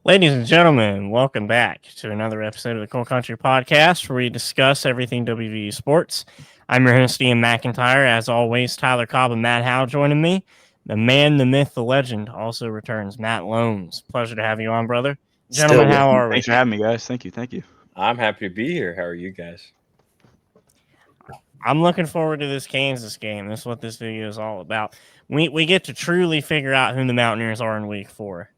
Ladies and gentlemen, welcome back to another episode of the Cool Country Podcast where we discuss everything WVU sports. I'm your host, Ian McIntyre. As always, Tyler Cobb and Matt Howe joining me. The man, the myth, the legend also returns, Matt Lombs. Pleasure to have you on, brother. Still Gentlemen, with how me. are we? Thanks for having me, guys. Thank you. Thank you. I'm happy to be here. How are you guys? I'm looking forward to this Kansas game. That's what this video is all about. We get to truly figure out who the Mountaineers are in week 4.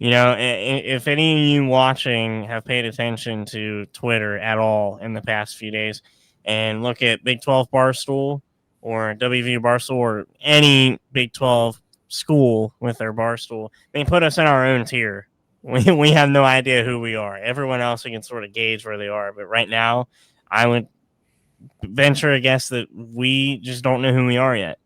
You know, if any of you watching have paid attention to Twitter at all in the past few days and look at Big 12 Barstool or WVU Barstool or any Big 12 school with their Barstool, they put us in our own tier. We have no idea who we are. Everyone else, we can sort of gauge where they are. But right now, I would venture a guess that we just don't know who we are yet.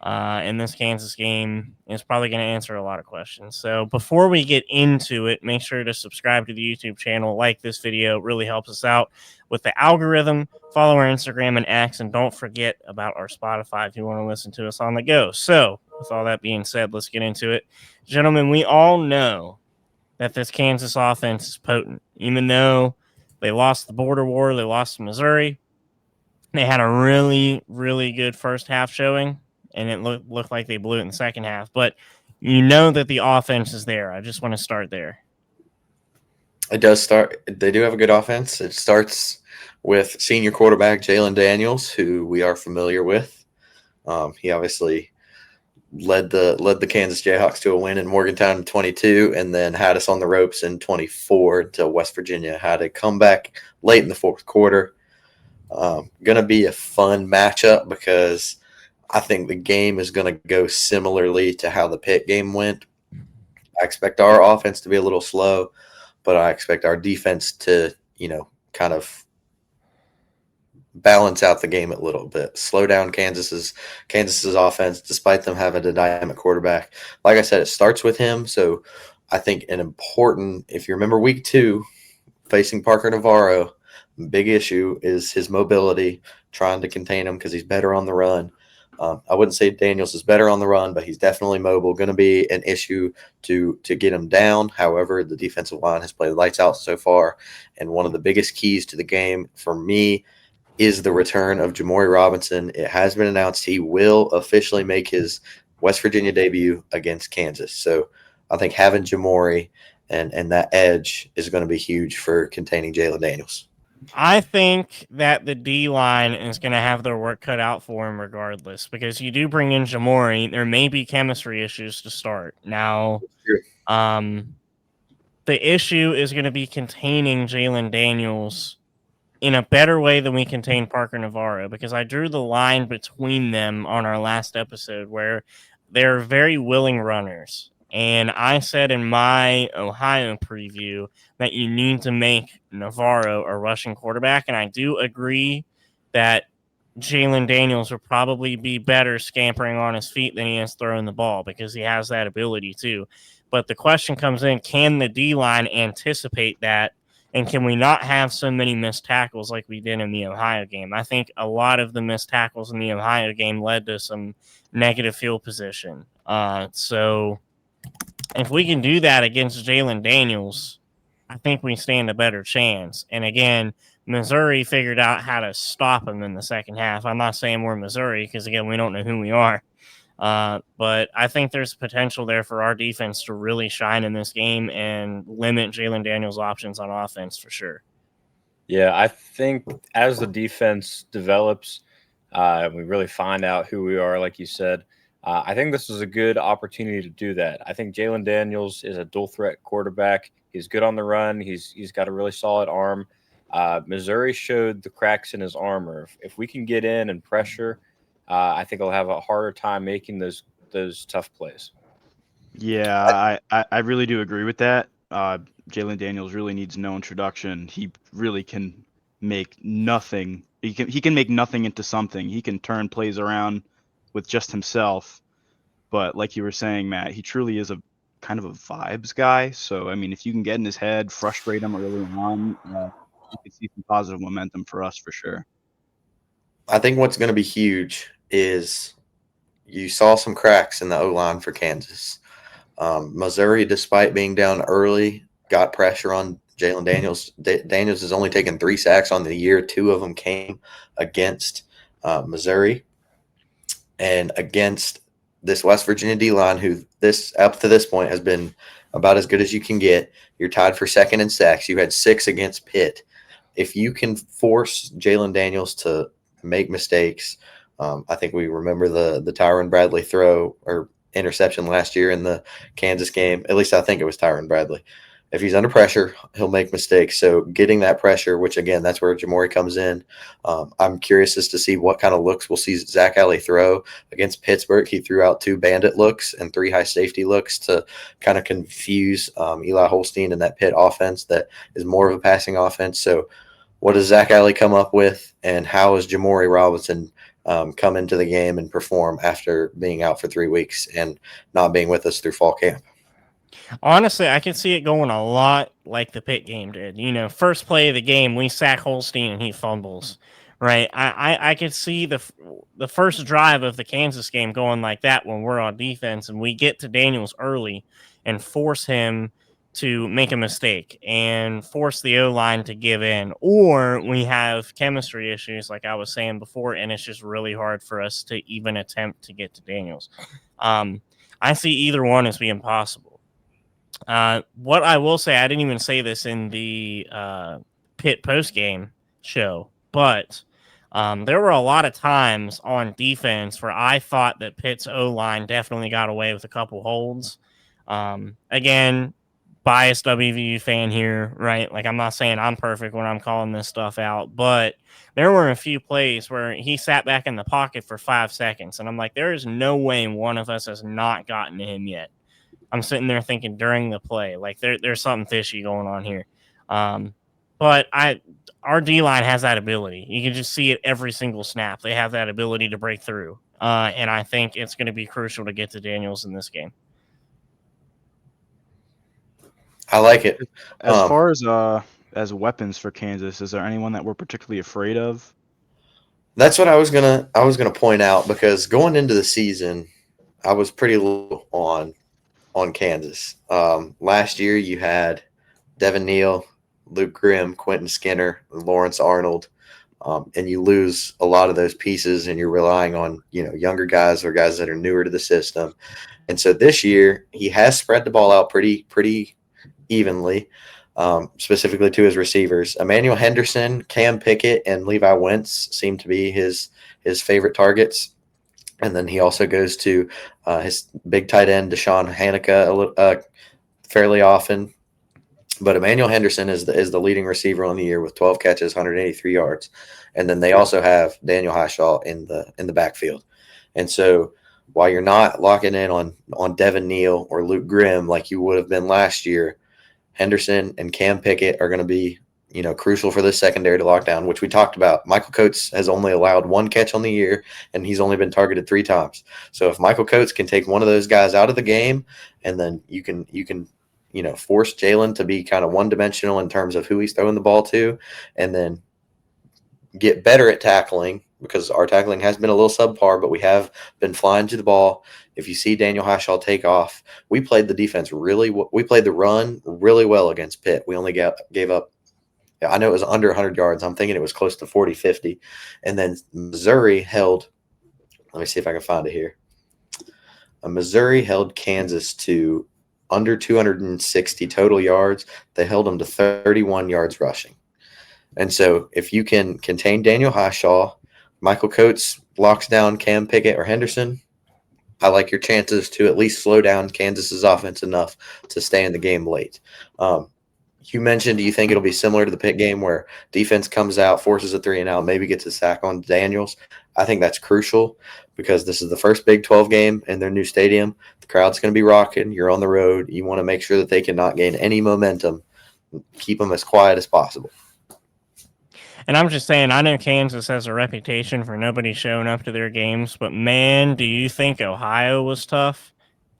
And this Kansas game is probably going to answer a lot of questions. So before we get into it, make sure to subscribe to the YouTube channel, like this video. It really helps us out with the algorithm. Follow our Instagram and X, and don't forget about our Spotify if you want to listen to us on the go. So with all that being said, let's get into it. Gentlemen, we all know that this Kansas offense is potent. Even though they lost the border war, they lost to Missouri, they had a really, really good first half showing, and it looked like they blew it in the second half. But you know that the offense is there. I just want to start there. It does start. They do have a good offense. It starts with senior quarterback Jalen Daniels, who we are familiar with. He obviously led the Kansas Jayhawks to a win in Morgantown in 22, and then had us on the ropes in 24 until West Virginia had a comeback late in the fourth quarter. Going to be a fun matchup because I think the game is going to go similarly to how the Pitt game went. I expect our offense to be a little slow, but I expect our defense to, kind of balance out the game a little bit. Slow down Kansas's offense, despite them having a dynamic quarterback. Like I said, it starts with him. So I think if you remember week 2, facing Parker Navarro, big issue is his mobility, trying to contain him because he's better on the run. I wouldn't say Daniels is better on the run, but he's definitely mobile. Going to be an issue to get him down. However, the defensive line has played lights out so far, and one of the biggest keys to the game for me is the return of Jamori Robinson. It has been announced he will officially make his West Virginia debut against Kansas. So I think having Jamori and that edge is going to be huge for containing Jalen Daniels. I think that the D line is going to have their work cut out for him regardless, because you do bring in Jamori. There may be chemistry issues to start. Now, the issue is going to be containing Jalen Daniels in a better way than we contain Parker Navarro, because I drew the line between them on our last episode where they're very willing runners. And I said in my Ohio preview that you need to make Navarro a rushing quarterback. And I do agree that Jalen Daniels will probably be better scampering on his feet than he is throwing the ball, because he has that ability too. But the question comes in, can the D-line anticipate that? And can we not have so many missed tackles like we did in the Ohio game? I think a lot of the missed tackles in the Ohio game led to some negative field position. So if we can do that against Jalen Daniels, I think we stand a better chance. And again, Missouri figured out how to stop him in the second half. I'm not saying we're Missouri because, again, we don't know who we are. But I think there's potential there for our defense to really shine in this game and limit Jalen Daniels' options on offense for sure. Yeah, I think as the defense develops, we really find out who we are, like you said. I think this is a good opportunity to do that. I think Jalen Daniels is a dual threat quarterback. He's good on the run. He's got a really solid arm. Missouri showed the cracks in his armor. If we can get in and pressure, I think he'll have a harder time making those tough plays. Yeah, I really do agree with that. Jalen Daniels really needs no introduction. He really can make nothing. He can make nothing into something. He can turn plays around with just himself. But like you were saying, Matt, he truly is a kind of a vibes guy. So, I mean, if you can get in his head, frustrate him early on, you can see some positive momentum for us for sure. I think what's going to be huge is you saw some cracks in the O-line for Kansas. Missouri, despite being down early, got pressure on Jalen Daniels. Daniels has only taken 3 sacks on the year. 2 of them came against Missouri and against this West Virginia D-line, who up to this point has been about as good as you can get. You're tied for second in sacks. You had 6 against Pitt. If you can force Jalen Daniels to make mistakes, I think we remember the Tyron Bradley throw or interception last year in the Kansas game. At least I think it was Tyron Bradley. If he's under pressure, he'll make mistakes. So getting that pressure, which again, that's where Jamori comes in. I'm curious as to see what kind of looks we'll see Zach Alley throw against Pittsburgh. He threw out 2 bandit looks and 3 high safety looks to kind of confuse Eli Holstein and that Pitt offense that is more of a passing offense. So what does Zach Alley come up with, and how is Jamori Robinson come into the game and perform after being out for 3 weeks and not being with us through fall camp? Honestly, I can see it going a lot like the Pitt game did. First play of the game, we sack Holstein and he fumbles. Right? I could see the first drive of the Kansas game going like that when we're on defense and we get to Daniels early and force him to make a mistake and force the O-line to give in. Or we have chemistry issues, like I was saying before, and it's just really hard for us to even attempt to get to Daniels. I see either one as being possible. What I will say, I didn't even say this in the Pitt post-game show, but there were a lot of times on defense where I thought that Pitt's O-line definitely got away with a couple holds. Again, biased WVU fan here, right? Like, I'm not saying I'm perfect when I'm calling this stuff out, but there were a few plays where he sat back in the pocket for 5 seconds, and I'm like, there is no way one of us has not gotten to him yet. I'm sitting there thinking during the play, like there's something fishy going on here. But our D-line has that ability. You can just see it every single snap. They have that ability to break through. And I think it's going to be crucial to get to Daniels in this game. I like it. As far as weapons for Kansas, is there anyone that we're particularly afraid of? That's what I was gonna point out, because going into the season, I was pretty low on Kansas. Last year you had Devin Neal, Luke Grimm, Quentin Skinner, Lawrence Arnold, and you lose a lot of those pieces, and you're relying on younger guys or guys that are newer to the system. And so this year he has spread the ball out pretty evenly, specifically to his receivers. Emmanuel Henderson, Cam Pickett, and Levi Wentz seem to be his favorite targets. And then he also goes to his big tight end, Deshaun Hanukkah, fairly often. But Emmanuel Henderson is the leading receiver on the year with 12 catches, 183 yards. And then they also have Daniel Highshaw in the backfield. And so while you're not locking in on Devin Neal or Luke Grimm like you would have been last year, Henderson and Cam Pickett are going to be crucial for this secondary to lock down, which we talked about. Michael Coates has only allowed 1 catch on the year, and he's only been targeted 3 times. So if Michael Coates can take one of those guys out of the game, and then you can force Jalen to be kind of one-dimensional in terms of who he's throwing the ball to, and then get better at tackling, because our tackling has been a little subpar, but we have been flying to the ball. If you see Daniel Highshaw take off, we played the run really well against Pitt. We only gave up, I know it was under 100 yards. I'm thinking it was close to 40, 50. And then Missouri held, let me see if I can find it here. Missouri held Kansas to under 260 total yards. They held them to 31 yards rushing. And so if you can contain Daniel Highshaw, Michael Coates locks down Cam Pickett or Henderson, I like your chances to at least slow down Kansas's offense enough to stay in the game late. You mentioned, do you think it'll be similar to the Pitt game where defense comes out, forces a 3-and-out, maybe gets a sack on Daniels? I think that's crucial, because this is the first Big 12 game in their new stadium. The crowd's going to be rocking. You're on the road. You want to make sure that they cannot gain any momentum. Keep them as quiet as possible. And I'm just saying, I know Kansas has a reputation for nobody showing up to their games, but man, do you think Ohio was tough?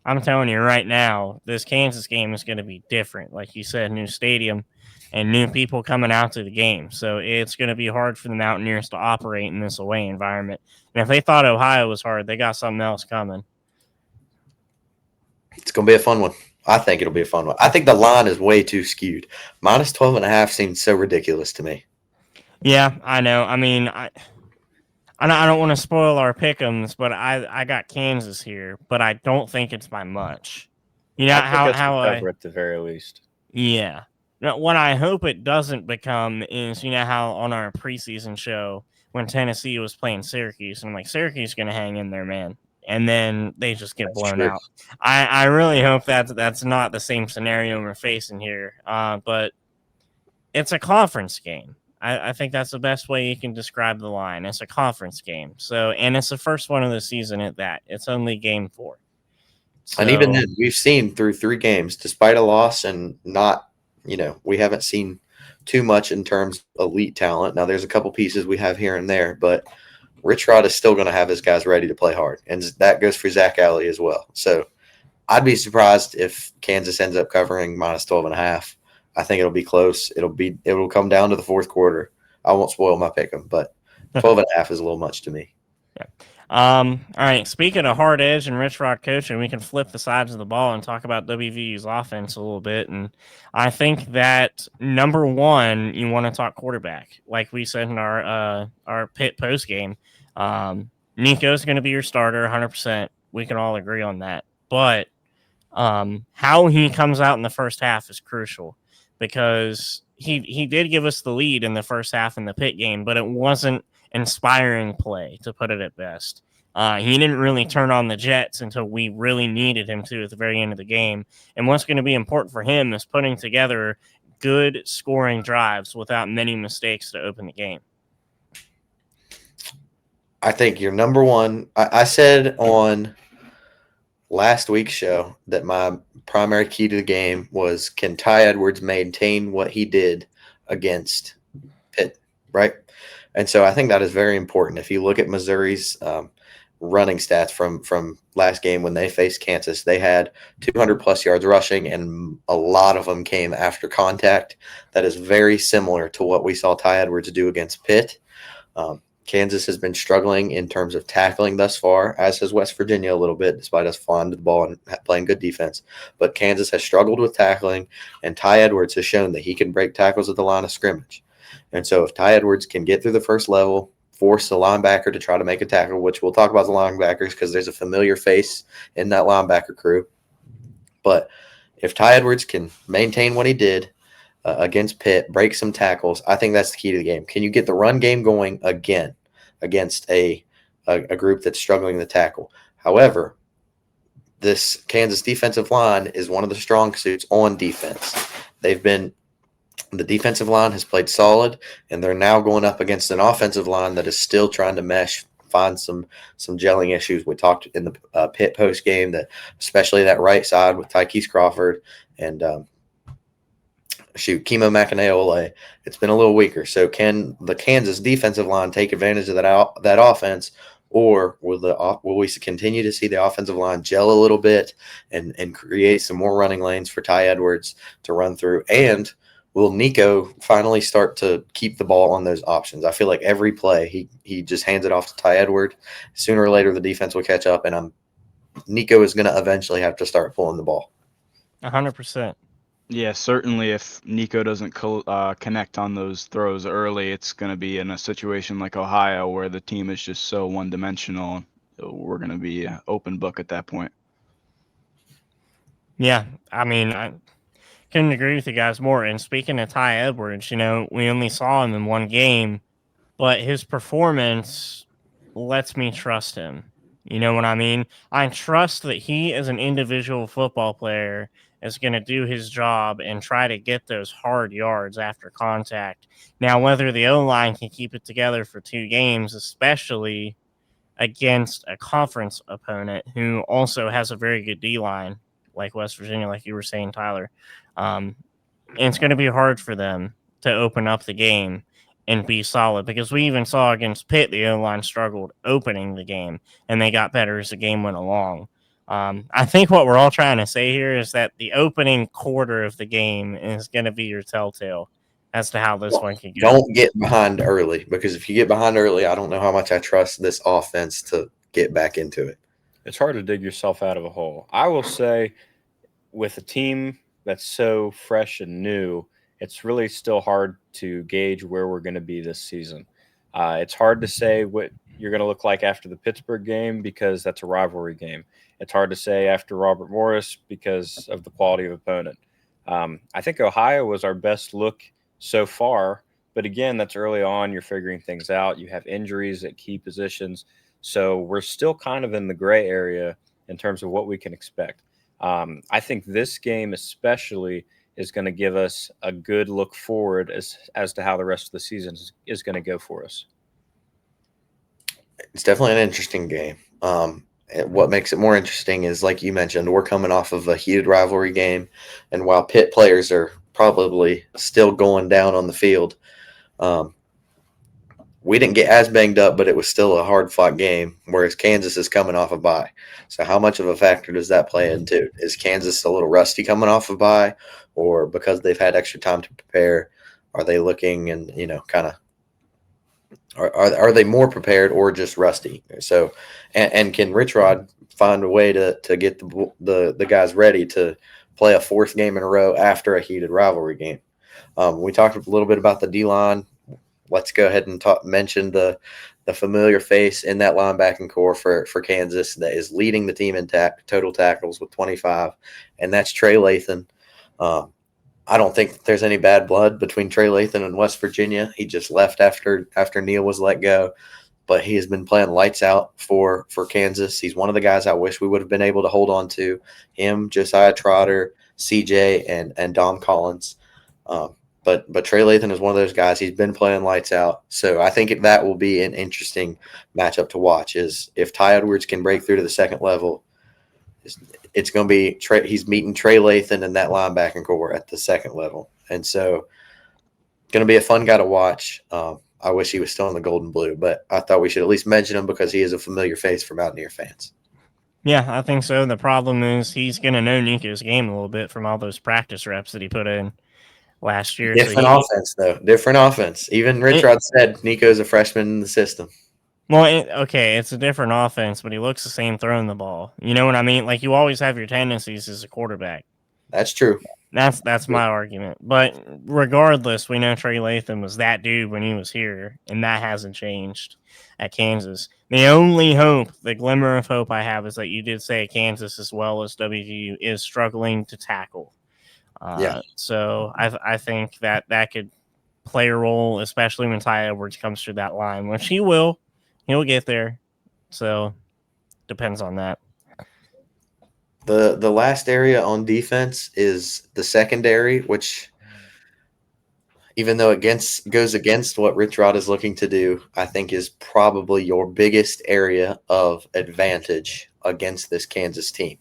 I'm telling you right now, this Kansas game is going to be different. Like you said, new stadium and new people coming out to the game. So it's going to be hard for the Mountaineers to operate in this away environment. And if they thought Ohio was hard, they got something else coming. It's going to be a fun one. I think it'll be a fun one. I think the line is way too skewed. Minus 12.5 seems so ridiculous to me. Yeah, I know. I mean, I don't want to spoil our pick'ems, but I got Kansas here, but I don't think it's by much. You know I think that's how a cover at the very least. yeah. Now, what I hope it doesn't become is, you know how on our preseason show when Tennessee was playing Syracuse, and I'm like, Syracuse is gonna hang in there, man, and then they just get That's blown true. out. I really hope that's not the same scenario we're facing here. But it's a conference game. I think that's the best way you can describe the line. It's a conference game. So, and it's the first one of the season at that. It's only game 4. And even So, then, we've seen through 3 games, despite a loss and not, we haven't seen too much in terms of elite talent. Now, there's a couple pieces we have here and there, but Rich Rod is still going to have his guys ready to play hard. And that goes for Zach Alley as well. So I'd be surprised if Kansas ends up covering minus 12.5. I think it'll be close. It'll come down to the fourth quarter. I won't spoil my pick 'em, but 12.5 is a little much to me. yeah. All right. Speaking of hard edge and Rich Rod coaching, we can flip the sides of the ball and talk about WVU's offense a little bit. And I think that number one, you want to talk quarterback, like we said in our pit post game. Nico's going to be your starter, 100%. We can all agree on that. But how he comes out in the first half is crucial because he did give us the lead in the first half in the pit game, but it wasn't inspiring play, to put it at best. He didn't really turn on the Jets until we really needed him to at the very end of the game. And what's going to be important for him is putting together good scoring drives without many mistakes to open the game. I think your number one – I said on last week's show that my primary key to the game was, can Ty Edwards maintain what he did against Pitt, right? And so I think that is very important. If you look at Missouri's running stats from last game when they faced Kansas, they had 200-plus yards rushing, and a lot of them came after contact. That is very similar to what we saw Ty Edwards do against Pitt. Kansas has been struggling in terms of tackling thus far, as has West Virginia a little bit, despite us flying to the ball and playing good defense. But Kansas has struggled with tackling, and Ty Edwards has shown that he can break tackles at the line of scrimmage. And so if Ty Edwards can get through the first level, force the linebacker to try to make a tackle, which we'll talk about the linebackers because there's a familiar face in that linebacker crew. But if Ty Edwards can maintain what he did against Pitt, break some tackles, I think that's the key to the game. Can you get the run game going again against a group that's struggling to tackle? However, this Kansas defensive line is one of the strong suits on defense. The defensive line has played solid, and they're now going up against an offensive line that is still trying to mesh, find some gelling issues. We talked in the Pitt post game that especially that right side with Tykees Crawford and Kimo Makanaole, it's been a little weaker. So can the Kansas defensive line take advantage of that offense, or will we continue to see the offensive line gel a little bit and create some more running lanes for Ty Edwards to run through? And will Nico finally start to keep the ball on those options? I feel like every play he just hands it off to Ty Edward. Sooner or later, the defense will catch up, and Nico is going to eventually have to start pulling the ball. 100%. Yeah, certainly if Nico doesn't connect on those throws early, it's going to be in a situation like Ohio where the team is just so one-dimensional. We're going to be open book at that point. Yeah, I mean, I couldn't agree with you guys more. And speaking of Ty Edwards, we only saw him in one game, but his performance lets me trust him. You know what I mean? I trust that he, as an individual football player, is going to do his job and try to get those hard yards after contact. Now, whether the O-line can keep it together for 2 games, especially against a conference opponent who also has a very good D-line, like West Virginia, like you were saying, Tyler, and it's going to be hard for them to open up the game and be solid, because we even saw against Pitt, the O-line struggled opening the game, and they got better as the game went along. I think what we're all trying to say here is that the opening quarter of the game is going to be your telltale as to how this one can go. Don't get behind early, because if you get behind early, I don't know how much I trust this offense to get back into it. It's hard to dig yourself out of a hole. I will say with a team that's so fresh and new, it's really still hard to gauge where we're going to be this season. It's hard to say what you're going to look like after the Pittsburgh game because that's a rivalry game. It's hard to say after Robert Morris because of the quality of opponent. I think Ohio was our best look so far, but again, that's early on. You're figuring things out. You have injuries at key positions. So we're still kind of in the gray area in terms of what we can expect. I think this game especially is going to give us a good look forward as to how the rest of the season is going to go for us. It's definitely an interesting game. What makes it more interesting is, like you mentioned, we're coming off of a heated rivalry game, and while Pitt players are probably still going down on the field, we didn't get as banged up, but it was still a hard-fought game, whereas Kansas is coming off a bye. So how much of a factor does that play into? Is Kansas a little rusty coming off a bye, or because they've had extra time to prepare, are they looking and, kind of are they more prepared or just rusty? So, and can Rich Rod find a way to get the guys ready to play a fourth game in a row after a heated rivalry game? We talked a little bit about the D-line. Let's go ahead and mention the familiar face in that linebacking core for Kansas that is leading the team in total tackles with 25, and that's Trey Lathan. I don't think there's any bad blood between Trey Lathan and West Virginia. He just left after Neal was let go, but he has been playing lights out for Kansas. He's one of the guys I wish we would have been able to hold on to. Him, Josiah Trotter, CJ, and Dom Collins. But Trey Lathan is one of those guys. He's been playing lights out. So I think that will be an interesting matchup to watch, is if Ty Edwards can break through to the second level, it's going to be he's meeting Trey Lathan and that linebacking core at the second level. And so going to be a fun guy to watch. I wish he was still in the gold and blue, but I thought we should at least mention him because he is a familiar face for Mountaineer fans. Yeah, I think so. The problem is he's going to know Nico's game a little bit from all those practice reps that he put in last year. Different offense, though. Different offense. Even Rich Rod said Nico's a freshman in the system. Well, it's a different offense, but he looks the same throwing the ball. You know what I mean? Like, you always have your tendencies as a quarterback. That's true. That's my argument. But regardless, we know Trey Lathan was that dude when he was here, and that hasn't changed at Kansas. The only hope, the glimmer of hope I have, is that you did say Kansas as well as WVU is struggling to tackle. So I think that could play a role, especially when Ty Edwards comes through that line, which he will. He'll get there. So depends on that. The last area on defense is the secondary, which, even though it goes against what Rich Rod is looking to do, I think is probably your biggest area of advantage against this Kansas team.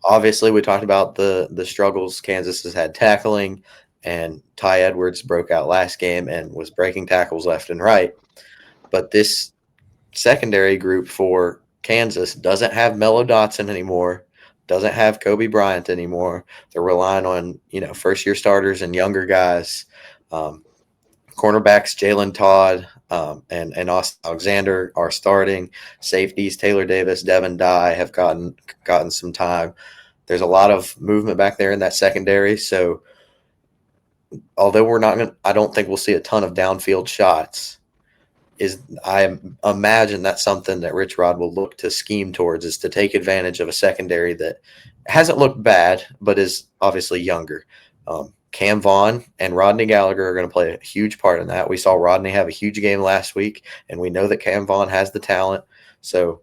Obviously, we talked about the struggles Kansas has had tackling, and Ty Edwards broke out last game and was breaking tackles left and right. But this secondary group for Kansas doesn't have Mello Dotson anymore, doesn't have Kobe Bryant anymore. They're relying on, first-year starters and younger guys. Cornerbacks Jalen Todd and Austin Alexander are starting. Safeties Taylor Davis, Devin Dye have gotten some time. There's a lot of movement back there in that secondary. So although I don't think we'll see a ton of downfield shots, I imagine that's something that Rich Rod will look to scheme towards, is to take advantage of a secondary that hasn't looked bad, but is obviously younger. Cam Vaughn and Rodney Gallagher are going to play a huge part in that. We saw Rodney have a huge game last week, and we know that Cam Vaughn has the talent. So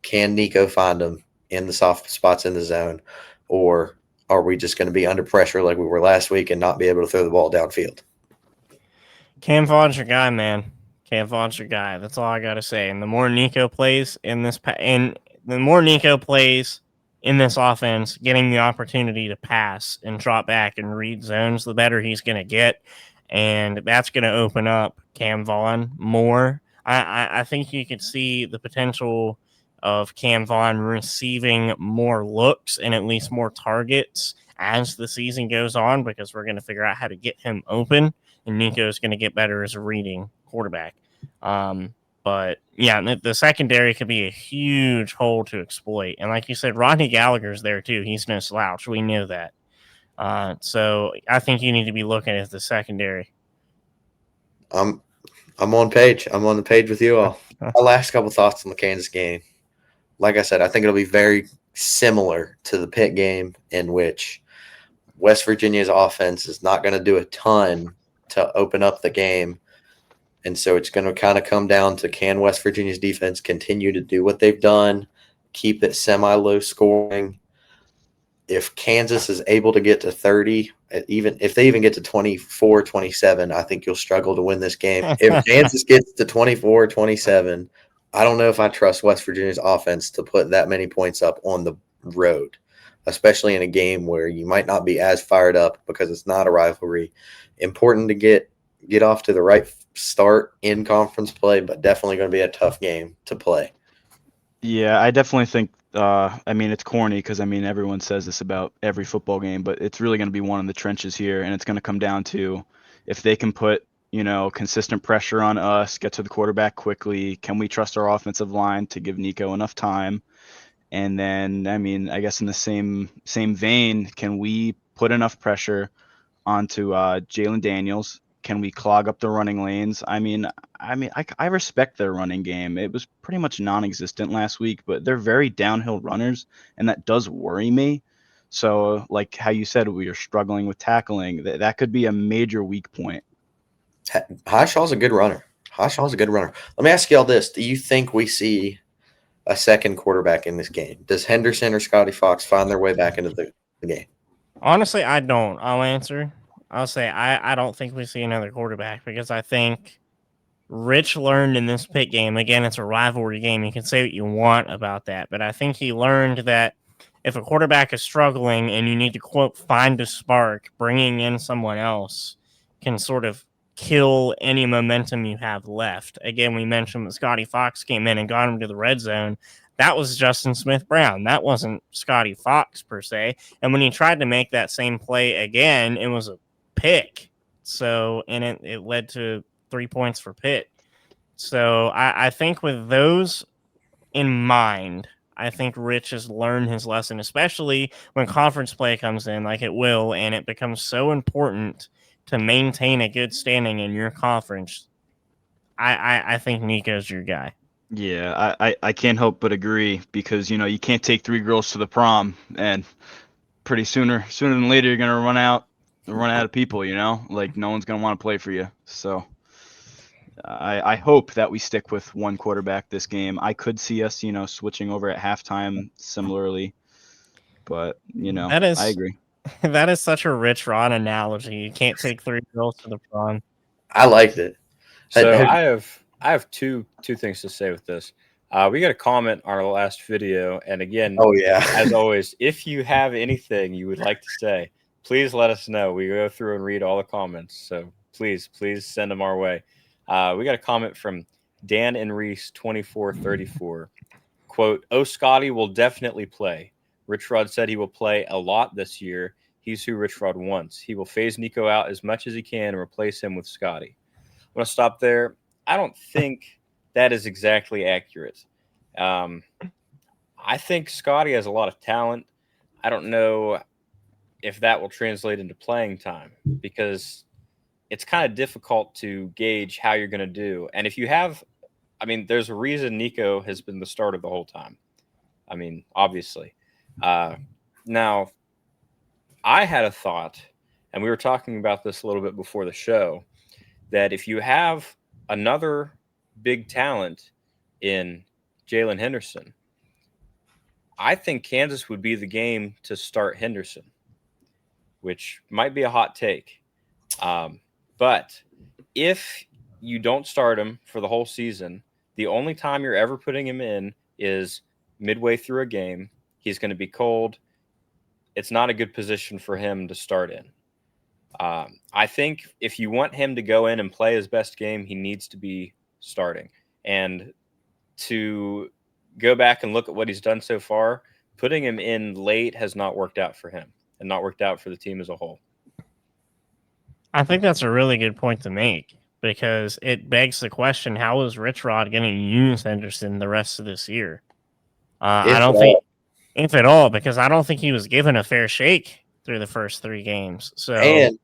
can Nico find him in the soft spots in the zone, or are we just going to be under pressure like we were last week and not be able to throw the ball downfield? Cam Vaughn's your guy, man. Cam Vaughn's your guy. That's all I got to say. And the more Nico plays in this offense, getting the opportunity to pass and drop back and read zones, the better he's going to get. And that's going to open up Cam Vaughn more. I think you could see the potential of Cam Vaughn receiving more looks and at least more targets as the season goes on, because we're going to figure out how to get him open, and Nico's going to get better as a reading quarterback. But But yeah, the secondary could be a huge hole to exploit. And like you said, Rodney Gallagher's there too. He's no slouch. We know that. So I think you need to be looking at the secondary. I'm on page. I'm on the page with you all. My last couple thoughts on the Kansas game. Like I said, I think it'll be very similar to the Pitt game, in which West Virginia's offense is not going to do a ton to open up the game. And so it's going to kind of come down to, can West Virginia's defense continue to do what they've done, keep it semi-low scoring? If Kansas is able to get to 30, even if they even get to 24, 27, I think you'll struggle to win this game. If Kansas gets to 24, 27, I don't know if I trust West Virginia's offense to put that many points up on the road, especially in a game where you might not be as fired up because it's not a rivalry. Important to get off to the right start in conference play, but definitely going to be a tough game to play. Yeah, I definitely think, I mean, it's corny because, I mean, everyone says this about every football game, but it's really going to be one in the trenches here, and it's going to come down to if they can put, consistent pressure on us, get to the quarterback quickly, can we trust our offensive line to give Nico enough time? And then, I mean, I guess in the same vein, can we put enough pressure onto Jalen Daniels? Can we clog up the running lanes? I respect their running game. It was pretty much non-existent last week, but they're very downhill runners, and that does worry me. So, like how you said, we are struggling with tackling. That could be a major weak point. Highshaw's a good runner. Let me ask you all this. Do you think we see a second quarterback in this game? Does Henderson or Scotty Fox find their way back into the game? Honestly, I don't. I'll answer. I'll say I don't think we see another quarterback because I think Rich learned in this Pitt game. Again, it's a rivalry game. You can say what you want about that, but I think he learned that if a quarterback is struggling and you need to, quote, find a spark, bringing in someone else can sort of kill any momentum you have left. Again, we mentioned that Scotty Fox came in and got him to the red zone. That was Justin Smith-Brown. That wasn't Scotty Fox per se. And when he tried to make that same play again, it was a pick. So, and it led to 3 points for Pitt. So I think with those in mind, I think Rich has learned his lesson, especially when conference play comes in like it will, and it becomes so important to maintain a good standing in your conference. I think Nico's your guy. Yeah, I can't help but agree because, you can't take 3 girls to the prom, and pretty sooner than later you're gonna run out of people. Like no one's gonna want to play for you. So I hope that we stick with one quarterback this game. I could see us, switching over at halftime similarly, but I agree. That is such a Rich Ron analogy. You can't take 3 girls to the prom. I liked it. So I have two things to say with this. We got a comment on our last video, and again, oh yeah, as always, if you have anything you would like to say, please let us know. We go through and read all the comments, so please send them our way. We got a comment from Dan and Reese 2434. Quote, "Oh, Scotty will definitely play. Rich Rod said he will play a lot this year. He's who Rich Rod wants. He will phase Nico out as much as he can and replace him with Scotty." I'm going to stop there. I don't think that is exactly accurate. I think Scotty has a lot of talent. I don't know if that will translate into playing time because it's kind of difficult to gauge how you're going to do. And if you have, there's a reason Nico has been the starter the whole time. Obviously. Now, I had a thought, and we were talking about this a little bit before the show, that if you have another big talent in Jalen Henderson, I think Kansas would be the game to start Henderson, which might be a hot take. But if you don't start him for the whole season, the only time you're ever putting him in is midway through a game. He's going to be cold. It's not a good position for him to start in. I think if you want him to go in and play his best game, he needs to be starting. And to go back and look at what he's done so far, putting him in late has not worked out for him and not worked out for the team as a whole. I think that's a really good point to make because it begs the question: how is Rich Rod going to use Henderson the rest of this year? I don't think, if at all, because I don't think he was given a fair shake through the first 3 games. So, And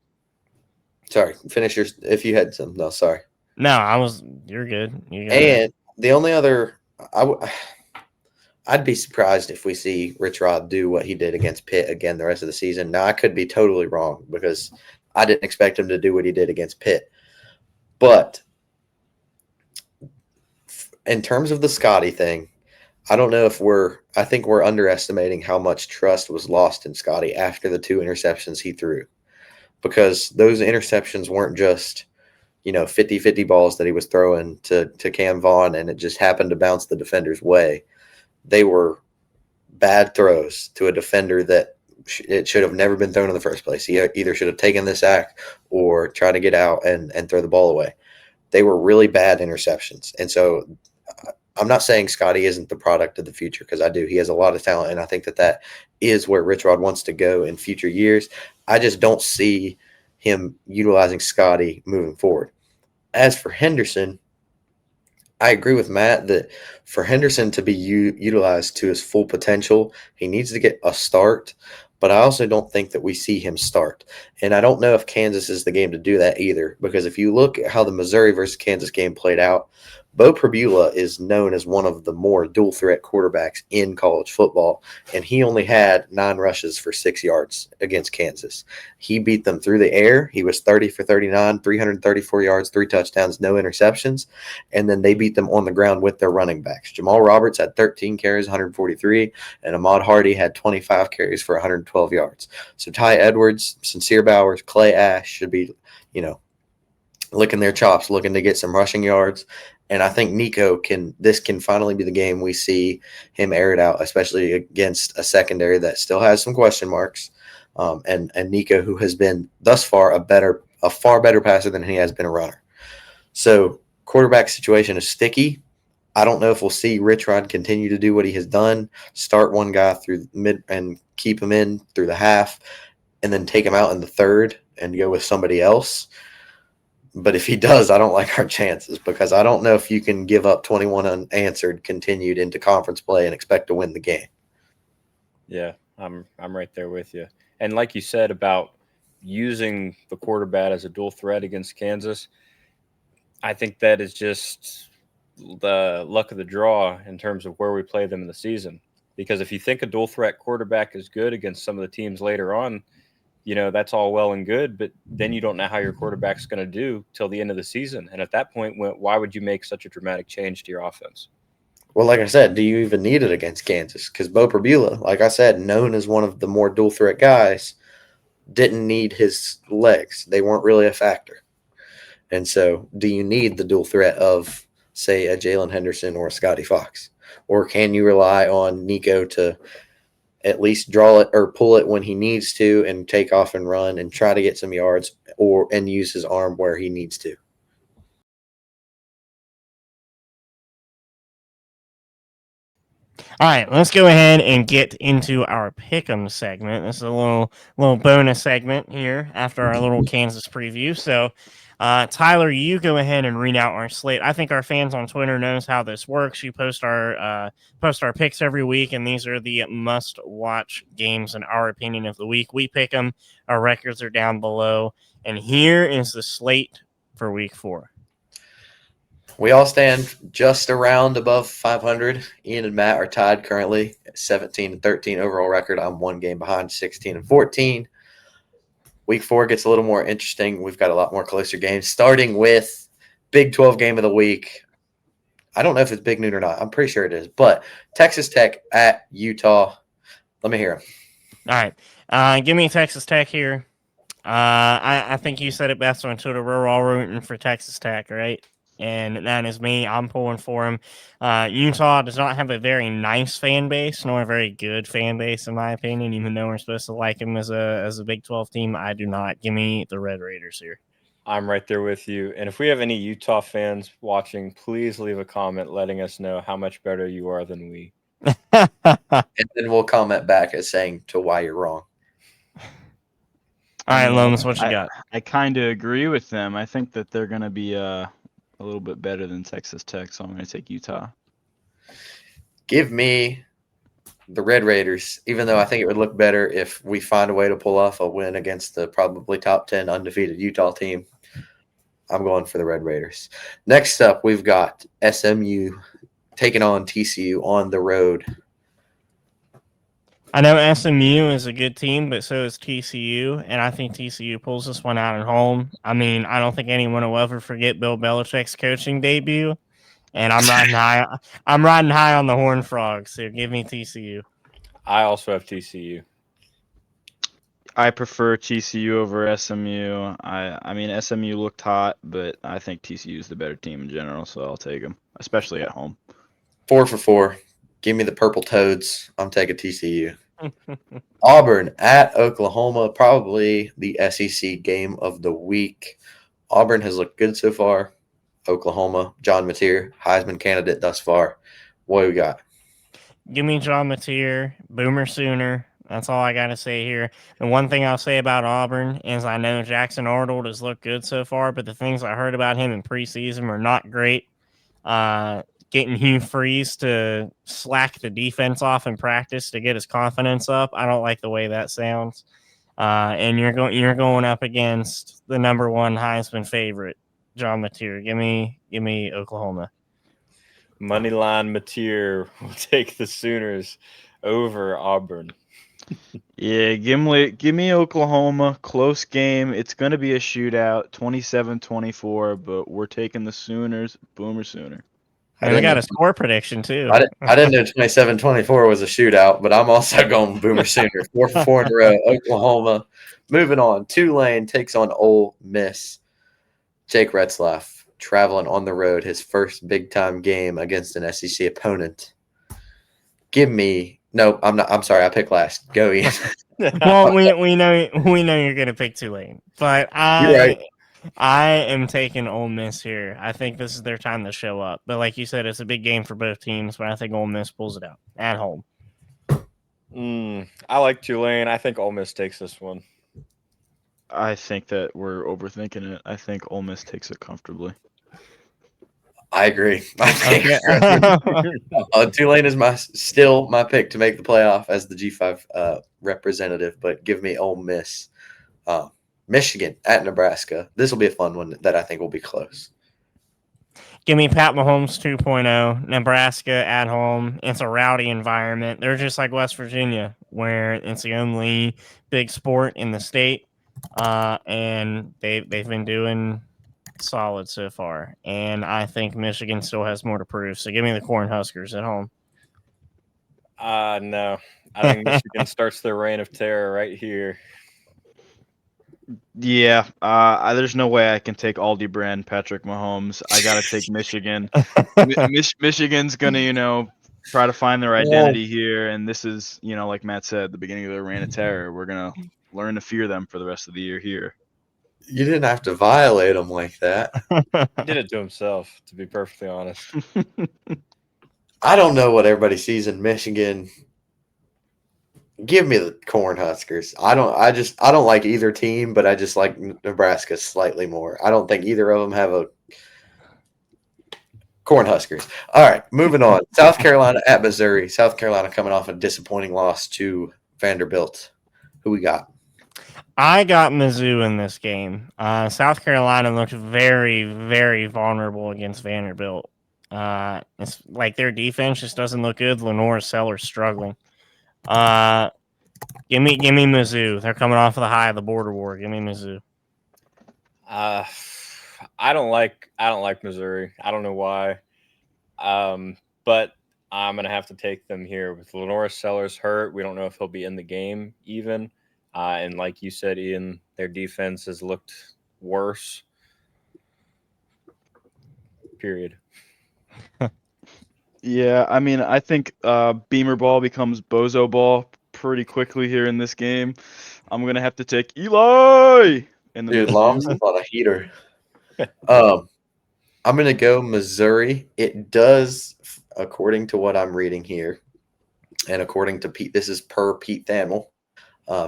sorry, finish your. If you had some, no, sorry. No, you're good. And the only other, I'd be surprised if we see Rich Rod do what he did against Pitt again the rest of the season. Now, I could be totally wrong because I didn't expect him to do what he did against Pitt. But in terms of the Scotty thing, I don't know if I think we're underestimating how much trust was lost in Scotty after the 2 interceptions he threw. Because those interceptions weren't just, 50-50 balls that he was throwing to Cam Vaughn and it just happened to bounce the defender's way. They were bad throws to a defender that it should have never been thrown in the first place. He either should have taken the sack or tried to get out and throw the ball away. They were really bad interceptions. And so I'm not saying Scotty isn't the product of the future, because I do. He has a lot of talent, and I think that is where Rich Rod wants to go in future years. I just don't see him utilizing Scotty moving forward. As for Henderson, I agree with Matt that for Henderson to be utilized to his full potential, he needs to get a start. But I also don't think that we see him start. And I don't know if Kansas is the game to do that either, because if you look at how the Missouri versus Kansas game played out, Bo Prabula is known as one of the more dual-threat quarterbacks in college football, and he only had 9 rushes for 6 yards against Kansas. He beat them through the air. He was 30 for 39, 334 yards, 3 touchdowns, no interceptions, and then they beat them on the ground with their running backs. Jamal Roberts had 13 carries, 143, and Ahmad Hardy had 25 carries for 112 yards. So Ty Edwards, Sincere Bowers, Clay Ash should be, licking their chops, looking to get some rushing yards. And I think this can finally be the game we see him air it out, especially against a secondary that still has some question marks. And Nico, who has been thus far a far better passer than he has been a runner. So quarterback situation is sticky. I don't know if we'll see Rich Rod continue to do what he has done, start one guy through mid and keep him in through the half, and then take him out in the third and go with somebody else. But if he does, I don't like our chances, because I don't know if you can give up 21 unanswered continued into conference play and expect to win the game. Yeah, I'm right there with you. And like you said about using the quarterback as a dual threat against Kansas, I think that is just the luck of the draw in terms of where we play them in the season. Because if you think a dual threat quarterback is good against some of the teams later on, that's all well and good, but then you don't know how your quarterback's going to do till the end of the season. And at that point, why would you make such a dramatic change to your offense? Well, like I said, do you even need it against Kansas? Because Bo Prabula, like I said, known as one of the more dual threat guys, didn't need his legs. They weren't really a factor. And so do you need the dual threat of, say, a Jalen Henderson or a Scotty Fox? Or can you rely on Nico to at least draw it or pull it when he needs to and take off and run and try to get some yards and use his arm where he needs to? All right, let's go ahead and get into our pick'em segment. This is a little bonus segment here after our little Kansas preview. So, Tyler, you go ahead and read out our slate. I think our fans on Twitter knows how this works. You post our picks every week, and these are the must-watch games in our opinion of the week. We pick them. Our records are down below, and here is the slate for Week 4. We all stand just around above 500. Ian and Matt are tied currently at 17-13 overall record. I'm 1 game behind, 16-14. Week 4 gets a little more interesting. We've got a lot more closer games, starting with Big 12 game of the week. I don't know if it's big noon or not. I'm pretty sure it is. But Texas Tech at Utah. Let me hear them. All right. Give me Texas Tech here. I think you said it best on Twitter. We're all rooting for Texas Tech, right? And that is me. I'm pulling for him. Utah does not have a very nice fan base, nor a very good fan base, in my opinion, even though we're supposed to like him as a Big 12 team. I do not. Give me the Red Raiders here. I'm right there with you. And if we have any Utah fans watching, please leave a comment letting us know how much better you are than we. And then we'll comment back as saying to why you're wrong. All right, mean, Lomas, what you got? I kind of agree with them. I think that they're going to be a little bit better than Texas Tech, so I'm going to take Utah. Give me the Red Raiders, even though I think it would look better if we find a way to pull off a win against the probably top 10 undefeated Utah team. I'm going for the Red Raiders. Next up, we've got SMU taking on TCU on the road. I know SMU is a good team, but so is TCU, and I think TCU pulls this one out at home. I mean, I don't think anyone will ever forget Bill Belichick's coaching debut, and I'm riding high. I'm riding high on the Horned Frogs, so give me TCU. I also have TCU. I prefer TCU over SMU. I mean, SMU looked hot, but I think TCU is the better team in general, so I'll take them, especially at home. 4 for 4. Give me the Purple Toads. I'm taking TCU. Auburn at Oklahoma, probably the SEC game of the week. Auburn has looked good so far. Oklahoma, John Mateer, Heisman candidate thus far. What do we got? Give me John Mateer, Boomer Sooner. That's all I got to say here. And one thing I'll say about Auburn is I know Jackson Arnold has looked good so far, but the things I heard about him in preseason were not great. Getting Hugh Freeze to slack the defense off in practice to get his confidence up. I don't like the way that sounds. And you're going up against the number one Heisman favorite, John Mateer. Give me Oklahoma. Moneyline Mateer will take the Sooners over Auburn. Yeah, give me Oklahoma. Close game. It's going to be a shootout, 27-24, but we're taking the Sooners. Boomer Sooner. And we got a score prediction, too. I didn't know 27-24 was a shootout, but I'm also going Boomer Sooner. 4 for 4 in a row, Oklahoma. Moving on, Tulane takes on Ole Miss. Jake Retzlaff traveling on the road, his first big-time game against an SEC opponent. Give me – no, I'm not. I'm sorry, I picked last. Go, Ian. Well, we know you're going to pick Tulane, but You're right. I am taking Ole Miss here. I think this is their time to show up. But like you said, it's a big game for both teams, but I think Ole Miss pulls it out at home. I like Tulane. I think Ole Miss takes this one. I think that we're overthinking it. I think Ole Miss takes it comfortably. I agree. Tulane is still my pick to make the playoff as the G5 representative, but give me Ole Miss. Michigan at Nebraska. This will be a fun one that I think will be close. Give me Pat Mahomes 2.0, Nebraska at home. It's a rowdy environment. They're just like West Virginia, where it's the only big sport in the state, and they've been doing solid so far. And I think Michigan still has more to prove. So give me the Cornhuskers at home. No. I think Michigan starts their reign of terror right here. Yeah, there's no way I can take Aldi brand Patrick Mahomes. I got to take Michigan. Michigan's going to, try to find their identity here. And this is, like Matt said, the beginning of their reign of terror. We're going to learn to fear them for the rest of the year here. You didn't have to violate him like that. He did it to himself, to be perfectly honest. I don't know what everybody sees in Michigan. Give me the Cornhuskers. I don't like either team, but I just like Nebraska slightly more. I don't think either of them have a Cornhuskers. All right, moving on. South Carolina at Missouri. South Carolina coming off a disappointing loss to Vanderbilt. Who we got? I got Mizzou in this game. South Carolina looked very, very vulnerable against Vanderbilt. It's like their defense just doesn't look good. Lenore Seller's struggling. Give me Mizzou. They're coming off of the high of the border war. Give me Mizzou. I don't like Missouri. I don't know why. But I'm gonna have to take them here with Lenore Sellers hurt. We don't know if he'll be in the game even. And like you said, Ian, their defense has looked worse. Period. Yeah, I mean, I think Beamer ball becomes Bozo ball pretty quickly here in this game. I'm going to have to take Eli. Dude, Lombs is on a heater. I'm going to go Missouri. It does, according to what I'm reading here, and according to Pete, this is per Pete Thamel,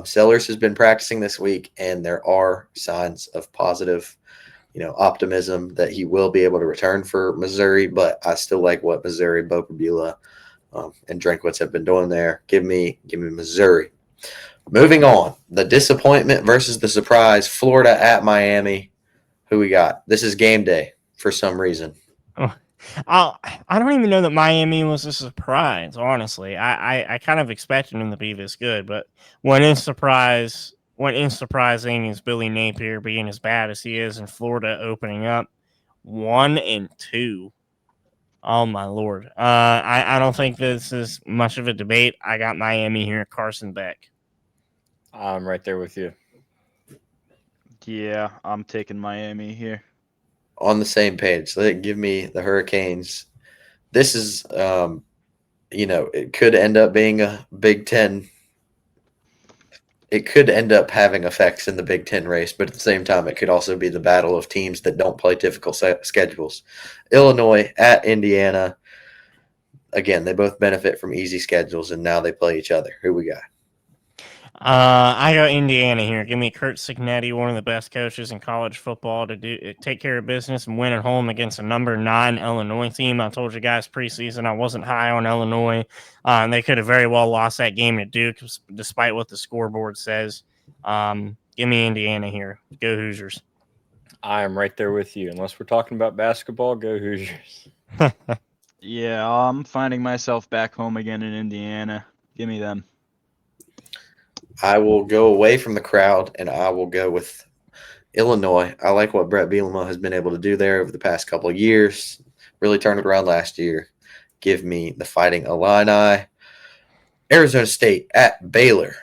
Sellers has been practicing this week, and there are signs of positive, optimism that he will be able to return for Missouri. But I still like what Missouri, Bo Pribula, and Drinkwitz have been doing there. Give me Missouri. Moving on, the disappointment versus the surprise. Florida at Miami. Who we got? This is game day for some reason. I don't even know that Miami was a surprise, honestly. I kind of expected them to be this good, but what is surprising is Billy Napier being as bad as he is in Florida opening up 1-2. Oh my lord. I don't think this is much of a debate. I got Miami here, Carson Beck. I'm right there with you. Yeah, I'm taking Miami here. On the same page. Give me the Hurricanes. This is, it could end up being a Big Ten. It could end up having effects in the Big Ten race, but at the same time, it could also be the battle of teams that don't play typical schedules. Illinois at Indiana. Again, they both benefit from easy schedules, and now they play each other. Who we got? I got Indiana here. Give me Kurt Signetti, one of the best coaches in college football, to take care of business and win at home against a number 9 Illinois team. I told you guys preseason I wasn't high on Illinois, and they could have very well lost that game to Duke, despite what the scoreboard says. Give me Indiana here. Go Hoosiers. I am right there with you. Unless we're talking about basketball, go Hoosiers. Yeah, I'm finding myself back home again in Indiana. Give me them. I will go away from the crowd, and I will go with Illinois. I like what Brett Bielema has been able to do there over the past couple of years. Really turned it around last year. Give me the Fighting Illini. Arizona State at Baylor.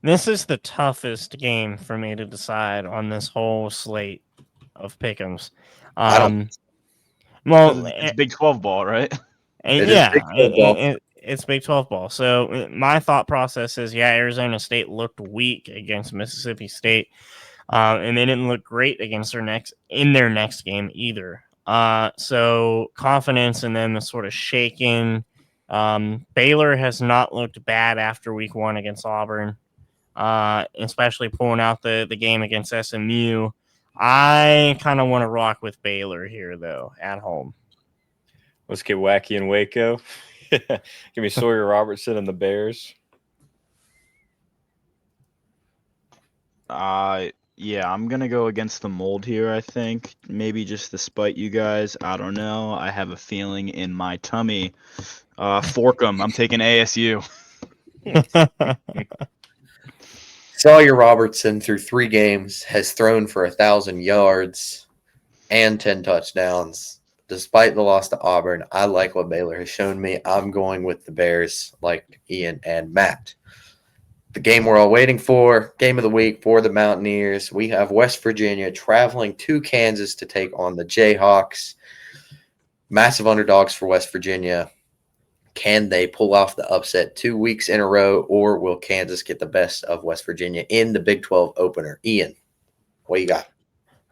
This is the toughest game for me to decide on this whole slate of pick'ems. Well, it's Big 12 ball, right? It's Big 12 ball. So my thought process is, Arizona State looked weak against Mississippi State, and they didn't look great against their next game either. So confidence in them is sort of shaken. Baylor has not looked bad after week 1 against Auburn, especially pulling out the game against SMU. I kind of want to rock with Baylor here, though, at home. Let's get wacky in Waco. Give me Sawyer Robertson and the Bears. Yeah, I'm going to go against the mold here, I think. Maybe just to spite you guys. I don't know. I have a feeling in my tummy. Fork 'em. I'm taking ASU. Sawyer Robertson, through 3 games, has thrown for 1,000 yards and 10 touchdowns. Despite the loss to Auburn, I like what Baylor has shown me. I'm going with the Bears, like Ian and Matt. The game we're all waiting for, game of the week for the Mountaineers. We have West Virginia traveling to Kansas to take on the Jayhawks. Massive underdogs for West Virginia. Can they pull off the upset 2 weeks in a row, or will Kansas get the best of West Virginia in the Big 12 opener? Ian, what you got?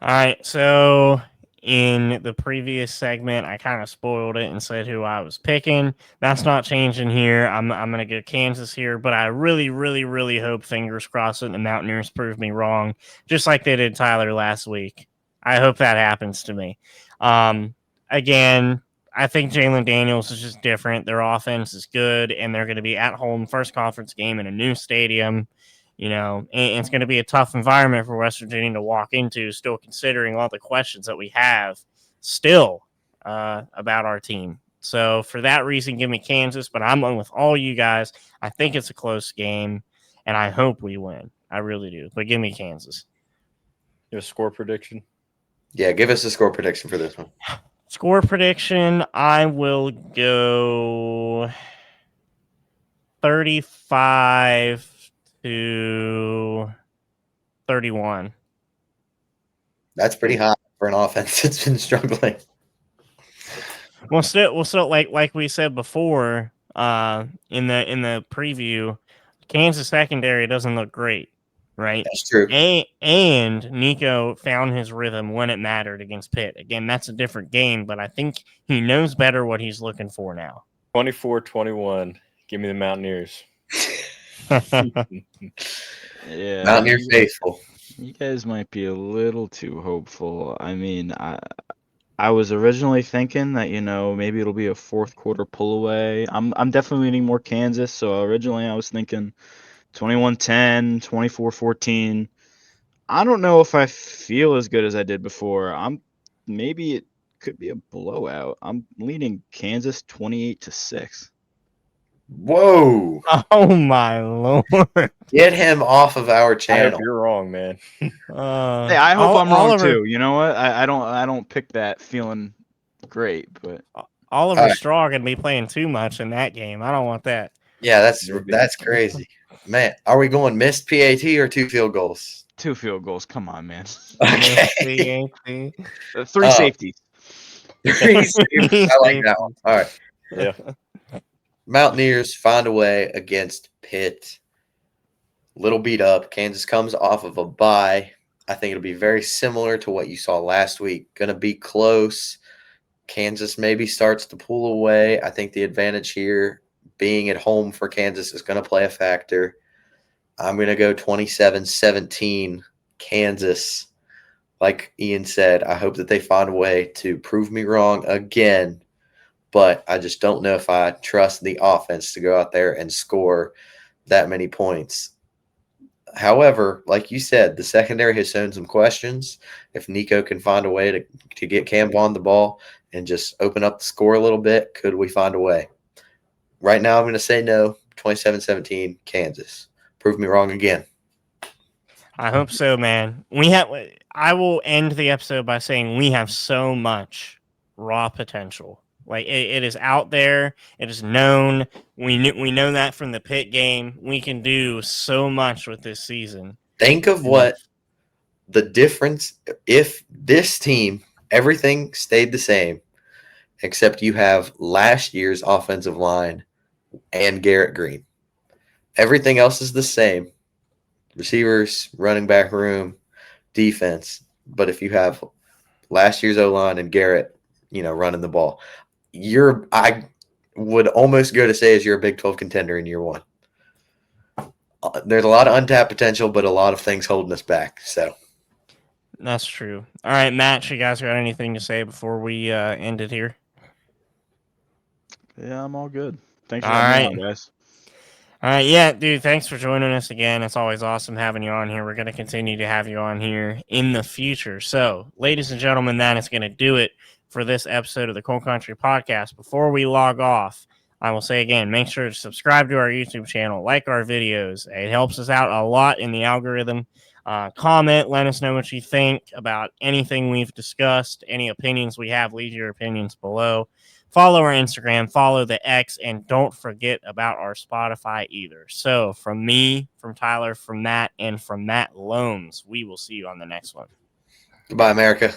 All right, so in the previous segment, I kind of spoiled it and said who I was picking. That's not changing here. I'm going to go Kansas here, but I really, really, really hope, fingers crossed, that the Mountaineers prove me wrong, just like they did Tyler last week. I hope that happens to me. Again, I think Jalen Daniels is just different. Their offense is good, and they're going to be at home, first conference game in a new stadium. And it's going to be a tough environment for West Virginia to walk into, still considering all the questions that we have still about our team. So for that reason, give me Kansas, but I'm on with all you guys. I think it's a close game, and I hope we win. I really do, but give me Kansas. Your score prediction? Yeah, give us a score prediction for this one. Score prediction, I will go 35 to 31. That's pretty high for an offense that's been struggling. Well, still, like we said before, in the preview, Kansas secondary doesn't look great, right? That's true. And Nico found his rhythm when it mattered against Pitt. Again, that's a different game, but I think he knows better what he's looking for now. 24-21. Give me the Mountaineers. Yeah, Mountaineer faithful. you guys might be a little too hopeful. I mean, I was originally thinking that, maybe it'll be a fourth quarter pull away. I'm definitely leaning more Kansas, so originally I was thinking 21-10, 24-14. I don't know if I feel as good as I did before. Maybe it could be a blowout. I'm leaning Kansas 28-6. Whoa! Oh my lord! Get him off of our I hope channel. you're wrong, man. Hey, I hope I'm wrong Oliver, too. You know what? I don't pick that feeling great, but Oliver Alright. Straw gonna be playing too much in that game. I don't want that. Yeah, Maybe. that's crazy. Man, are we going missed PAT or 2 field goals? 2 field goals. Come on, man. Okay. Three safeties. 3 safeties. I like that one. All right. Yeah. Mountaineers find a way against Pitt. Little beat up. Kansas comes off of a bye. I think it'll be very similar to what you saw last week. Going to be close. Kansas maybe starts to pull away. I think the advantage here being at home for Kansas is going to play a factor. I'm going to go 27-17 Kansas. Like Ian said, I hope that they find a way to prove me wrong again, but I just don't know if I trust the offense to go out there and score that many points. However, like you said, the secondary has shown some questions. If Nico can find a way to get Cam on the ball and just open up the score a little bit, could we find a way? Right now, I'm going to say no, 27-17, Kansas. Prove me wrong again. I hope so, man. I will end the episode by saying we have so much raw potential. Like it is out there. It is known. We know that from the Pitt game. We can do so much with this season. Think of what the difference if this team, everything stayed the same, except you have last year's offensive line and Garrett Green. Everything else is the same. Receivers, running back room, defense. But if you have last year's O-line and Garrett, running the ball, I would almost go to say you're a Big 12 contender in year one. There's a lot of untapped potential, but a lot of things holding us back. So that's true. All right, Matt, you guys got anything to say before we end it here? Yeah, I'm all good. Thanks for All having me right. on, guys. All right, yeah, dude, thanks for joining us again. It's always awesome having you on here. We're going to continue to have you on here in the future. So, ladies and gentlemen, that is going to do it for this episode of the Cold Country Podcast. Before we log off, I will say again, make sure to subscribe to our YouTube channel, like our videos. It helps us out a lot in the algorithm. Comment, let us know what you think about anything we've discussed, any opinions we have, leave your opinions below. Follow our Instagram, follow the X, and don't forget about our Spotify either. So, from me, from Tyler, from Matt, and from Matt Lombs, we will see you on the next one. goodbye, America.